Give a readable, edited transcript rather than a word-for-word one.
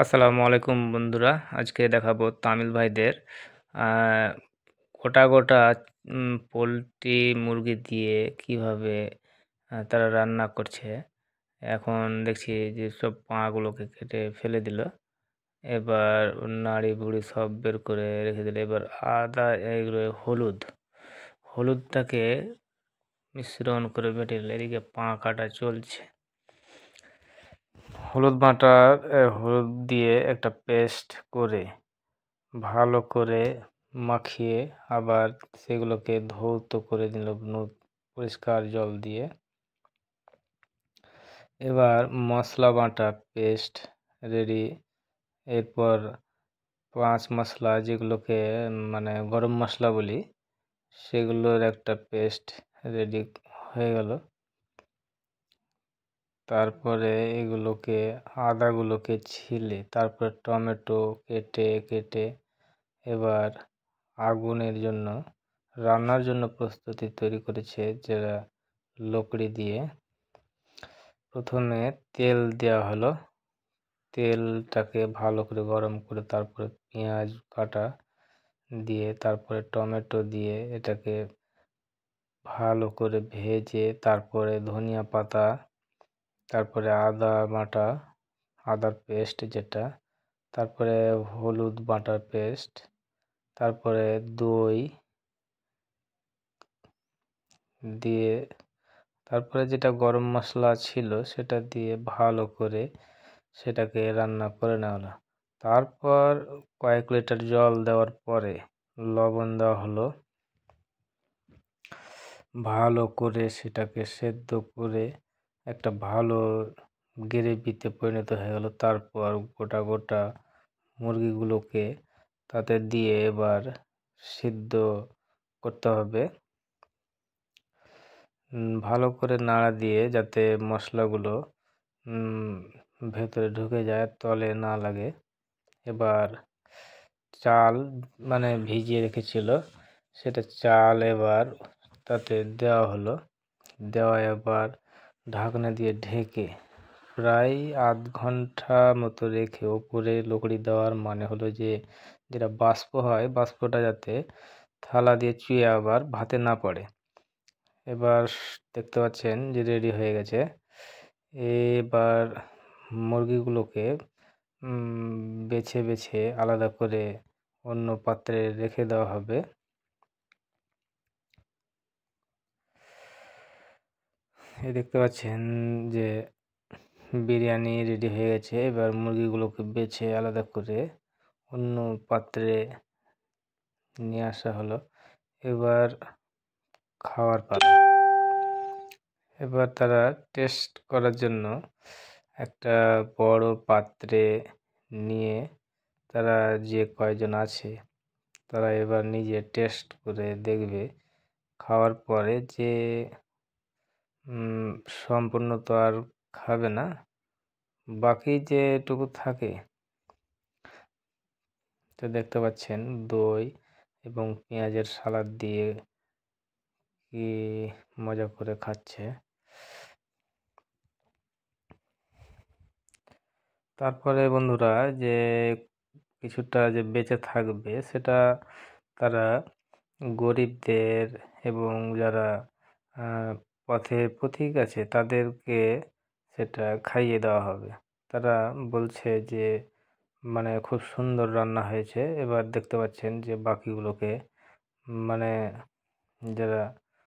আসসালামু আলাইকুম বন্ধুরা, আজকে দেখাবো তামিল ভাইদের আহ, গোটা গোটা পোলট্রি মুরগি দিয়ে কিভাবে তারা রান্না করছে। এখন দেখছি যে সব পাগুলোকে কেটে ফেলে দিল, এবার ওর নাড়ি ভুড়ি সব বের করে রেখে দিল। এবার আদা, এগুলো হলুদটাকে মিশ্রণ করে বেটে দিল। এদিকে পা কাটা চলছে। হলুদ দিয়ে একটা পেস্ট করে ভালো করে মাখিয়ে আবার সেগুলোকে ধৌত করে দিল পরিষ্কার জল দিয়ে। এবার মশলা বাটা পেস্ট রেডি। এরপর পাঁচ মশলা, যেগুলোকে মানে গরম মশলা বলি, সেগুলোর একটা পেস্ট রেডি হয়ে গেল। তারপরে এগুলোকে আদাগুলোকে ছিলে, তারপর টমেটো কেটে কেটে এবার আগুনের জন্য, রান্নার জন্য প্রস্তুতি তৈরি করেছে। যেটা লকড়ি দিয়ে প্রথমে তেল দেওয়া হলো, তেলটাকে ভালো করে গরম করে তারপরে পেঁয়াজ কাটা দিয়ে, তারপরে টমেটো দিয়ে এটাকে ভালো করে ভেজে, তারপরে ধনিয়া পাতা, তারপরে আদা বাটা, আদার পেস্ট যেটা, তারপরে হলুদ বাটার পেস্ট, তারপরে দই দিয়ে, তারপরে যেটা গরম মশলা ছিল সেটা দিয়ে ভালো করে সেটাকে রান্না করে নেওয়া হলো। তারপর কয়েক লিটার জল দেওয়ার পরে লবণ দেওয়া হলো, ভালো করে সেটাকে সেদ্ধ করে একটা ভালো গ্রেভিতে পরিণত হয়ে গেল। তারপর গোটা গোটা মুরগিগুলোকে তাতে দিয়ে এবার সিদ্ধ করতে হবে। ভালো করে নাড়া দিয়ে যাতে মশলাগুলো ভেতরে ঢুকে যায়, তলে না লাগে। এবার চাল মানে ভিজিয়ে রেখেছিল, সেটা চাল এবার তাতে দেওয়া হলো। দেওয়া এবার ঢাকনা দিয়ে ঢেকে প্রায় আধ ঘন্টা মতো রেখে ওপরে লকড়ি দেওয়ার মানে হলো যে যেটা বাষ্প হয়, বাষ্পটা যাতে থালা দিয়ে চুয়ে আবার ভাতে না পড়ে। এবার দেখতে পাচ্ছেন যে রেডি হয়ে গেছে। এবার মুরগিগুলোকে বেছে বেছে আলাদা করে অন্য পাত্রে রেখে দেওয়া হবে। এই দেখতে পাচ্ছেন যে বিরিয়ানি রেডি হয়ে গেছে। এবার মুরগিগুলোকে বেছে আলাদা করে অন্য পাত্রে নিয়ে আসা হলো। এবার খাওয়ার পালা। এবার তারা টেস্ট করার জন্য একটা বড় পাত্রে নিয়ে তারা যে কয়জন আছে তারা এবার নিজে টেস্ট করে দেখবে। খাওয়ার পরে যে সম্পূর্ণ তো আর খাবে না, বাকি যেটুকু থাকে, তো দেখতে পাচ্ছেন দই এবং পেঁয়াজের সালাদ দিয়ে কি মজা করে খাচ্ছে। তারপরে বন্ধুরা যে কিছুটা যে বেঁচে থাকবে সেটা তারা গরিবদের এবং যারা পথে পথিক আছে তাদেরকে সেটা খাইয়ে দেওয়া হবে। তারা বলছে যে মানে খুব সুন্দর রান্না হয়েছে। এবার দেখতে পাচ্ছেন যে বাকিগুলোকে মানে যারা